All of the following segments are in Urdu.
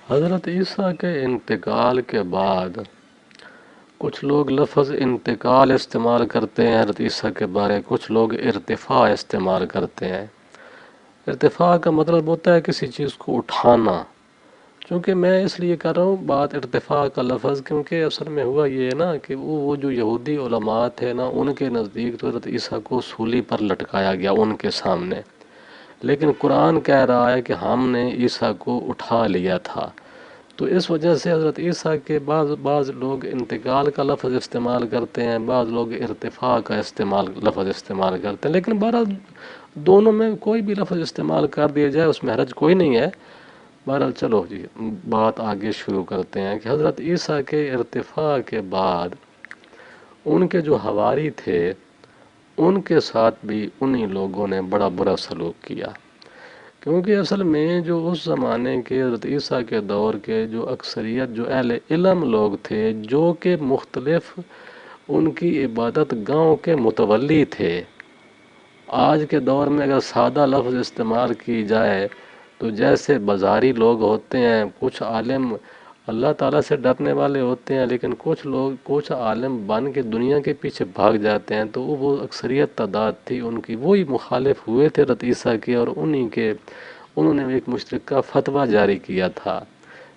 حضرت عیسیٰ کے انتقال کے بعد کچھ لوگ لفظ انتقال استعمال کرتے ہیں حضرت عیسیٰ کے بارے، کچھ لوگ ارتفاع استعمال کرتے ہیں۔ ارتفاع کا مطلب ہوتا ہے کسی چیز کو اٹھانا۔ چونکہ میں اس لیے کر رہا ہوں بات ارتفاع کا لفظ، کیونکہ اصل میں ہوا یہ ہے نا کہ وہ جو یہودی علماء تھے نا، ان کے نزدیک تو حضرت عیسیٰ کو سولی پر لٹکایا گیا ان کے سامنے، لیکن قرآن کہہ رہا ہے کہ ہم نے عیسیٰ کو اٹھا لیا تھا۔ تو اس وجہ سے حضرت عیسیٰ کے بعض لوگ انتقال کا لفظ استعمال کرتے ہیں، بعض لوگ ارتفاع کا لفظ استعمال کرتے ہیں، لیکن بہرحال دونوں میں کوئی بھی لفظ استعمال کر دیا جائے اس میں حرج کوئی نہیں ہے۔ بہرحال چلو جی بات آگے شروع کرتے ہیں کہ حضرت عیسیٰ کے ارتفاع کے بعد ان کے جو حواری تھے ان کے ساتھ بھی انہی لوگوں نے بڑا برا سلوک کیا، کیونکہ اصل میں جو اس زمانے کے حضرت عیسیٰ کے دور کے جو اکثریت جو اہل علم لوگ تھے، جو کہ مختلف ان کی عبادت گاہوں کے متولی تھے۔ آج کے دور میں اگر سادہ لفظ استعمال کی جائے تو جیسے بازاری لوگ ہوتے ہیں، کچھ عالم اللہ تعالیٰ سے ڈرنے والے ہوتے ہیں، لیکن کچھ عالم بن کے دنیا کے پیچھے بھاگ جاتے ہیں، تو وہ اکثریت تعداد تھی ان کی، وہی مخالف ہوئے تھے حضرت عیسیٰ کے، اور انہوں نے ایک مشترکہ فتویٰ جاری کیا تھا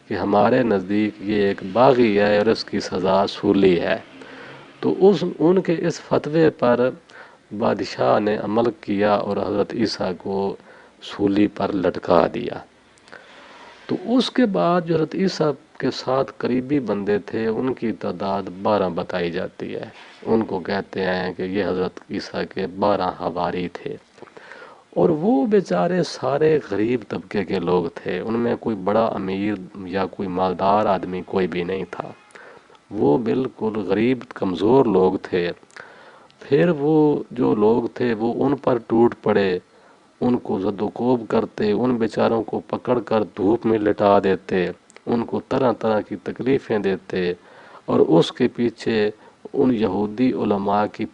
کہ ہمارے نزدیک یہ ایک باغی ہے اور اس کی سزا سولی ہے۔ تو ان کے اس فتوے پر بادشاہ نے عمل کیا اور حضرت عیسیٰ کو سولی پر لٹکا دیا۔ تو اس کے بعد جو حضرت عیسیٰ کے ساتھ قریبی بندے تھے ان کی تعداد 12 بتائی جاتی ہے۔ ان کو کہتے ہیں کہ یہ حضرت عیسیٰ کے 12 حواری تھے، اور وہ بیچارے سارے غریب طبقے کے لوگ تھے، ان میں کوئی بڑا امیر یا کوئی مالدار آدمی کوئی بھی نہیں تھا، وہ بالکل غریب کمزور لوگ تھے۔ پھر وہ جو لوگ تھے وہ ان پر ٹوٹ پڑے، ان کو زد و کوب کرتے، ان بیچاروں کو پکڑ کر دھوپ میں لٹا دیتے، ان کو طرح طرح کی تکلیفیں دیتے، اور اس کے پیچھے ان یہودی علماء کی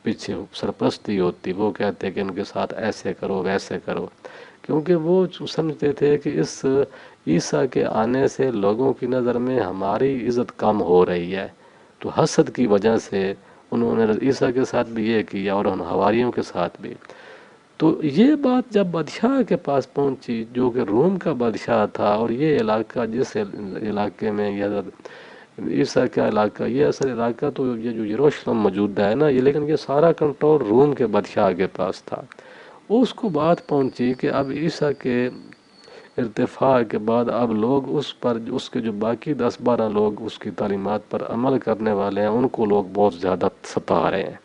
پیچھے سرپرستی ہوتی، وہ کہتے کہ ان کے ساتھ ایسے کرو ویسے کرو، کیونکہ وہ سمجھتے تھے کہ اس عیسیٰ کے آنے سے لوگوں کی نظر میں ہماری عزت کم ہو رہی ہے، تو حسد کی وجہ سے انہوں نے عیسیٰ کے ساتھ بھی یہ کیا اور ان حواریوں کے ساتھ بھی۔ تو یہ بات جب بادشاہ کے پاس پہنچی جو کہ روم کا بادشاہ تھا، اور یہ علاقہ جس علاقے میں یہ حضرت عیسیٰ کا علاقہ، یہ اصل علاقہ تو یہ جو یروشلم موجود ہے نا، یہ لیکن یہ سارا کنٹرول روم کے بادشاہ کے پاس تھا۔ اس کو بات پہنچی کہ اب عیسیٰ کے ارتفاع کے بعد اب لوگ اس کے جو باقی 10-12 لوگ اس کی تعلیمات پر عمل کرنے والے ہیں، ان کو لوگ بہت زیادہ ستا رہے ہیں۔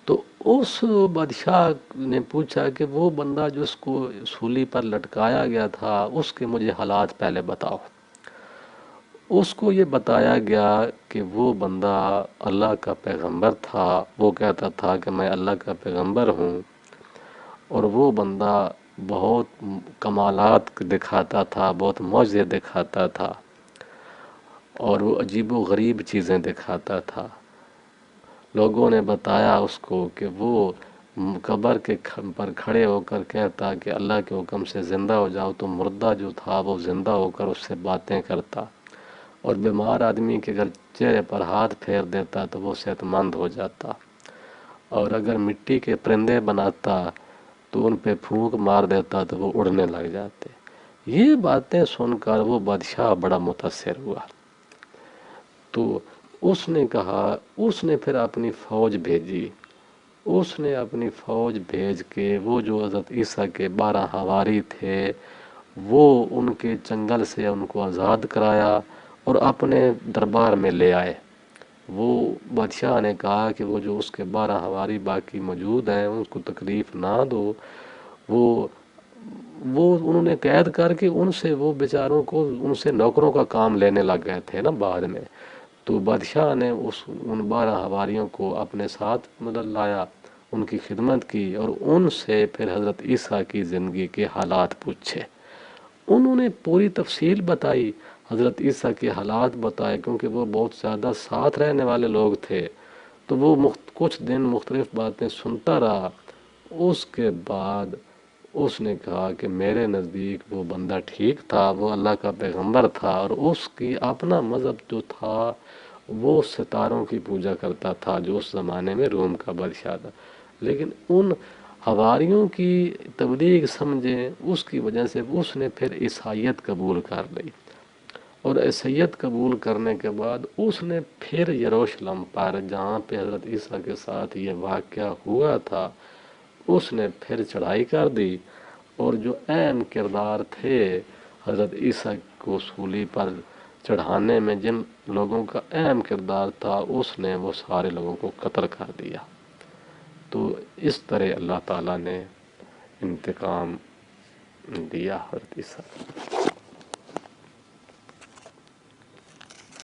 تو اس بادشاہ نے پوچھا کہ وہ بندہ جس کو سولی پر لٹکایا گیا تھا اس کے مجھے حالات پہلے بتاؤ۔ اس کو یہ بتایا گیا کہ وہ بندہ اللہ کا پیغمبر تھا، وہ کہتا تھا کہ میں اللہ کا پیغمبر ہوں، اور وہ بندہ بہت کمالات دکھاتا تھا، بہت معجزے دکھاتا تھا، اور وہ عجیب و غریب چیزیں دکھاتا تھا۔ لوگوں نے بتایا اس کو کہ وہ قبر کے پر کھڑے ہو کر کہتا کہ اللہ کے حکم سے زندہ ہو جاؤ، تو مردہ جو تھا وہ زندہ ہو کر اس سے باتیں کرتا، اور بیمار آدمی کے اگر چہرے پر ہاتھ پھیر دیتا تو وہ صحت مند ہو جاتا، اور اگر مٹی کے پرندے بناتا تو ان پہ پھونک مار دیتا تو وہ اڑنے لگ جاتے۔ یہ باتیں سن کر وہ بادشاہ بڑا متاثر ہوا، تو اس نے کہا، اس نے پھر اپنی فوج بھیجی، اس نے اپنی فوج بھیج کے وہ جو حضرت عیسیٰ کے 12 حواری تھے وہ ان کے چنگل سے ان کو آزاد کرایا اور اپنے دربار میں لے آئے۔ وہ بادشاہ نے کہا کہ وہ جو اس کے 12 حواری باقی موجود ہیں ان کو تکلیف نہ دو، وہ انہوں نے قید کر کے ان سے وہ بیچاروں کو ان سے نوکروں کا کام لینے لگ گئے تھے نا بعد میں، تو بادشاہ نے ان 12 حواریوں کو اپنے ساتھ لایا، ان کی خدمت کی، اور ان سے پھر حضرت عیسیٰ کی زندگی کے حالات پوچھے۔ انہوں نے پوری تفصیل بتائی، حضرت عیسیٰ کے حالات بتائے، کیونکہ وہ بہت زیادہ ساتھ رہنے والے لوگ تھے، تو وہ کچھ دن مختلف باتیں سنتا رہا۔ اس کے بعد اس نے کہا کہ میرے نزدیک وہ بندہ ٹھیک تھا، وہ اللہ کا پیغمبر تھا، اور اس کی اپنا مذہب جو تھا وہ ستاروں کی پوجا کرتا تھا، جو اس زمانے میں روم کا بادشاہ تھا۔ لیکن ان حواریوں کی تبلیغ سمجھیں، اس کی وجہ سے اس نے پھر عیسائیت قبول کر لی، اور عیسائیت قبول کرنے کے بعد اس نے پھر یروشلم پر جہاں پہ حضرت عیسیٰ کے ساتھ یہ واقعہ ہوا تھا اس نے پھر چڑھائی کر دی، اور جو اہم کردار تھے حضرت عیسیٰ کو سولی پر چڑھانے میں، جن لوگوں کا اہم کردار تھا، اس نے وہ سارے لوگوں کو قتل کر دیا۔ تو اس طرح اللہ تعالیٰ نے انتقام دیا حضرت عیسیٰ کو۔